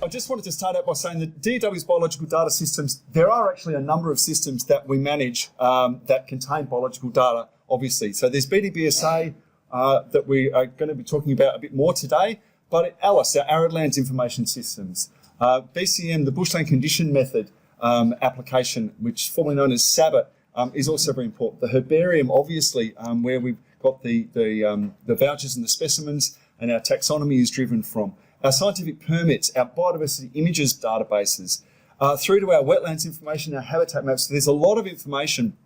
just wanted to start out by saying that DW's biological data systems, there are actually a number of systems that we manage that contain biological data, obviously. So there's BDBSA that we are going to be talking about a bit more today, but ALICE, our Arid Lands Information Systems, BCM, the Bushland Condition Method application, which formerly known as SABIT, is also very important. The herbarium, obviously, where we've got the vouchers and the specimens, and our taxonomy is driven from. Our scientific permits, our biodiversity images databases, through to our wetlands information, our habitat maps. So there's a lot of information.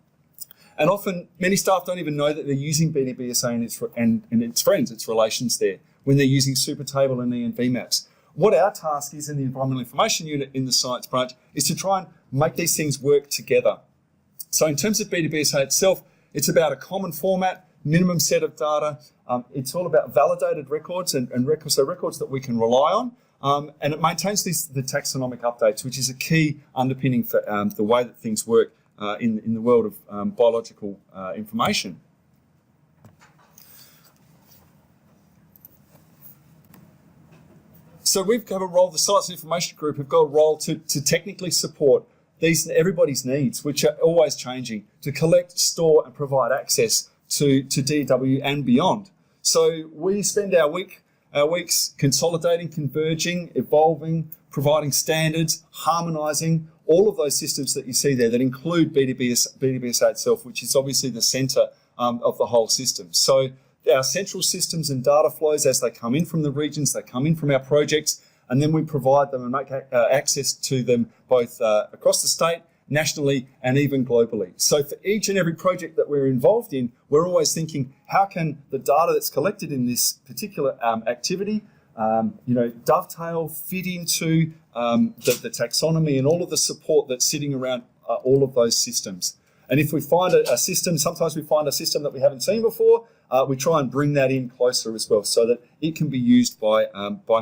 And often, many staff don't even know that they're using BDBSA and its friends, its relations there, when they're using Supertable and ENV maps. What our task is in the Environmental Information Unit in the Science Branch is to try and make these things work together. So in terms of BDBSA itself, it's about a common format, minimum set of data. It's all about validated records and records that we can rely on. And it maintains the taxonomic updates, which is a key underpinning for the way that things work in the world of biological information. So we've got a role, the Science and Information Group have got a role to technically support everybody's needs, which are always changing, to collect, store and provide access to DW and beyond. So we spend our weeks consolidating, converging, evolving, providing standards, harmonising, all of those systems that you see there that include BDBSA itself, which is obviously the centre of the whole system. So our central systems and data flows, as they come in from the regions, they come in from our projects, and then we provide them and make access to them both across the state, nationally, and even globally. So for each and every project that we're involved in, we're always thinking, how can the data that's collected in this particular activity, dovetail, fit into the taxonomy and all of the support that's sitting around all of those systems. And if we find a system, sometimes we find a system that we haven't seen before, we try and bring that in closer as well so that it can be used by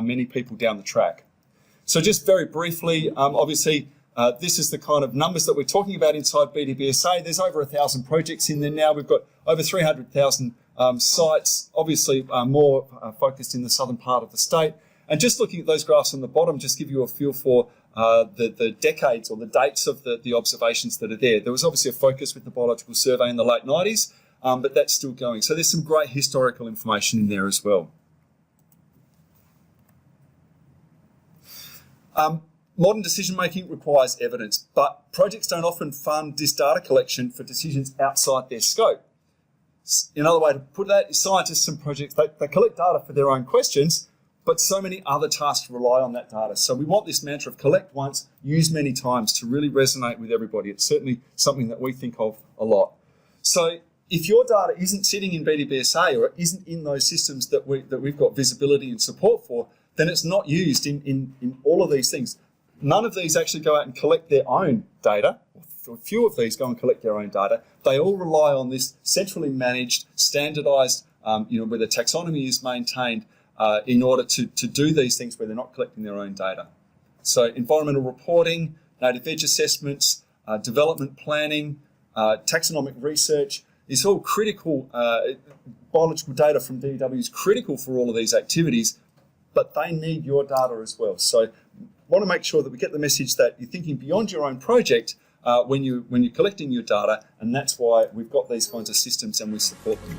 many people down the track. So just very briefly, obviously, this is the kind of numbers that we're talking about inside BDBSA. There's over 1,000 projects in there now. We've got over 300,000 sites, obviously more focused in the southern part of the state. And just looking at those graphs on the bottom, just give you a feel for the decades or the dates of the observations that are there. There was obviously a focus with the Biological Survey in the late 90s, but that's still going. So there's some great historical information in there as well. Modern decision-making requires evidence, but projects don't often fund this data collection for decisions outside their scope. Another way to put that is scientists and projects, they collect data for their own questions, but so many other tasks rely on that data. So we want this mantra of collect once, use many times to really resonate with everybody. It's certainly something that we think of a lot. So if your data isn't sitting in BDBSA or isn't in those systems that we've got visibility and support for, then it's not used in all of these things. None of these actually go out and collect their own data. A few of these go and collect their own data. They all rely on this centrally managed, standardised, where the taxonomy is maintained in order to do these things where they're not collecting their own data. So environmental reporting, native veg assessments, development planning, taxonomic research is all critical. Biological data from DW is critical for all of these activities, but they need your data as well. So want to make sure that we get the message that you're thinking beyond your own project when you're collecting your data, and that's why we've got these kinds of systems and we support them.